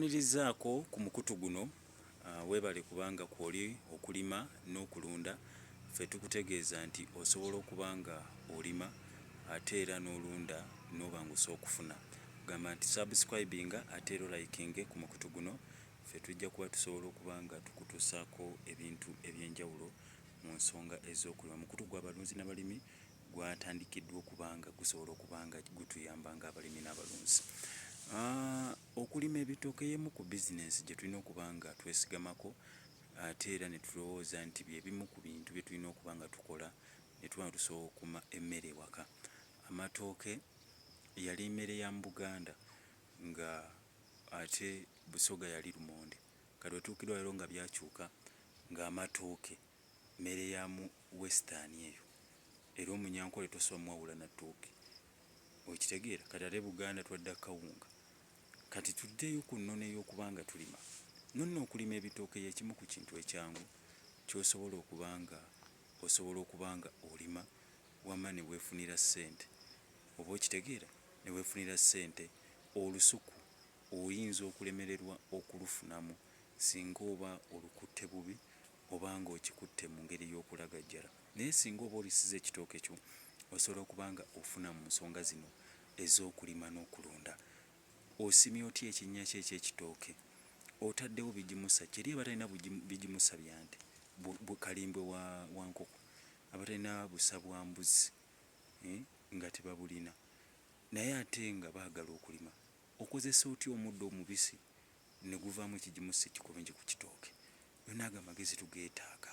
Nirizaako ku mukutu guno weebale kubanga kwoli okulima n'okulunda. Ffe tukutegeeza nti osobola okuba nga olima ate era n'olunda n'obangusa okufuna. Gamba nti subscribinga ate era likinge ku mukutu guno. Ffe tujja kuba tusobola okuba nga tukutuusaako ebintu eby'enjawulo mu nsonga ez'okulima. Omukutu gw'abalunzi n'abalimi gwatandikiddwa okuba nga gusobola okuba nga gutuyamba ng'abalimi n'abalunzi. Okulima ebitooke y'emu ku bizinensi gye tulina okuba nga twesigamako ate era ne tulowooza nti bye bimu ku bintu bye tulina okuba nga tukola ne tuba tusobola okuma emmere ewaka. Amatooke yali mmere ya mu Buganda nga ate Busoga yali lumonde. Kati otuukirwa leero nga byakyuka ng'amatooke mmere ya mu Western eyo era Omunyankole tosobola mwawula na ttooke. Okitegeera kati ate Buganda twadda kawunga. Kati tuddeyo ku nnono ey'okuba nga tulima. Nno okulima ebitooke y'ekimu ku kintu ekyangu ky'osobola okuba nga olima wamma ne weefunira ssente. Oba okitegeera ne weefunira ssente. Olusuku oyinza okulemererwa okulufunamu singa oba olukutte bubi oba nga okikutte mu ngeri y'okulagajjala. Naye singa oba olisiza ekitooke kyo osobola okuba nga ofuna mu nsonga zino ez'okulima n'okulunda. Osimye otya ekinnya kye eky'ekitooke, otaddewo bigimusa kyeri abatalina bigimusa bya nte kalimbwe wa nkoko, abatalina busa bwa mbuzi nga tebabulina, naye ate nga baagala okulima. Okozesa otya omuddo omubisi ne guvaamu ekigimusa ekikobenje ku kitooke? Byonna ago amagezi tugeetaaga.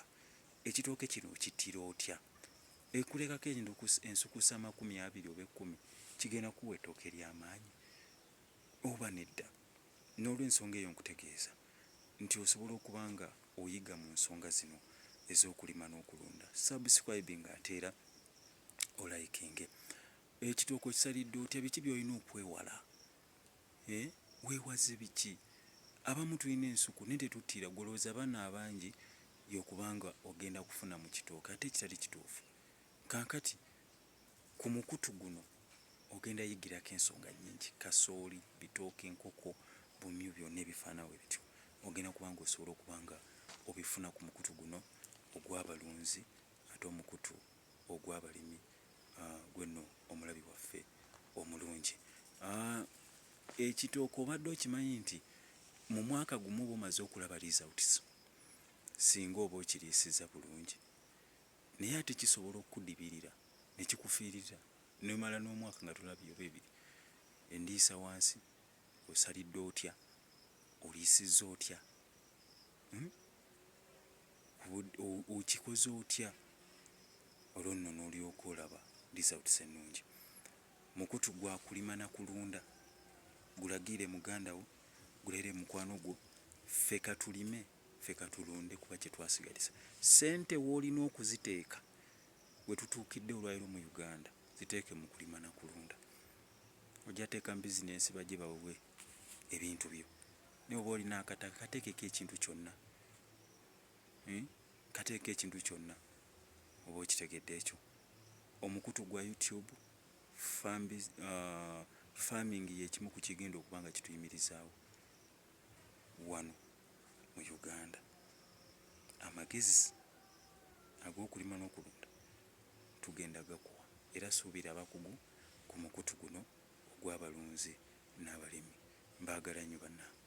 Ekitooke kino okittira otya? Ekulekako ensukusa 20 oba 10 kigenda kuwa ettooke ly'amaanyi oba nedda? N'olw'ensonga eyo nkutegeeza nti osobola okuba nga oyiga mu nsonga zino ez'okulima n'okulunda. Subscribing ate era olikinge. Ekitooke okisalidde otya? Biki by'olina okwewala? Weewaze biki? Abamu tulina ensuku naye tetuttira. Golowooza abaana abangi y'okubanga ogenda kufuna mu kitooke ate kitali kituufu. Kaakati ku mukutu guno ogenda yigirako ensonga nnyingi: kasooli, bitooke, enkoko, bumyu, byonna ebifaanawo bityo. Ogenda kuba nga osobola okuba nga obifuna ku mukutu guno ogw'abalunzi ate omukutu ogw'abalimi gwenno omulabi waffe omulungi. Ekitooke obadde okimanyi nti mu mwaka gumu oba omaze okulaba results singa oba okiriisiza bulungi, naye ate kisobola okukudibirira ne kikufiirira nomala n'omwaka nga tolabye oba ebiri. Endiisa wansi osalidde otya? Oliisizza otya? Okikoze otya? Olwo nno n'olyoka olaba results ennungi. Mukutu gwa kulima na kulunda. Gulagiire muganda wo, gulere mukwano gwo. Ffe katulime, ffe katulunde kuba kye twasigalisa. Ssente w'olina okuziteeka we tutuukidde olwaliro mu Uganda ziteeke mu kulima na kulunda. Ojja teeka mu bizinensi bajje bawe ebintu byo. Naye oba olina akataka kateekeko ekintu kyonna. Kateeka ekintu kyonna. Oba okitegedde ekyo. Omukutu gwa YouTube farming y'ekimu ku kigenda okuba nga kituyimirizaawo wano mu Uganda. Amagezi ag'okulima n'okulunda tugenda gakuwa era suubira abakugu ku mukutu guno ogw'abalunzi n'abalimi. Mbaagala nnyo bannange.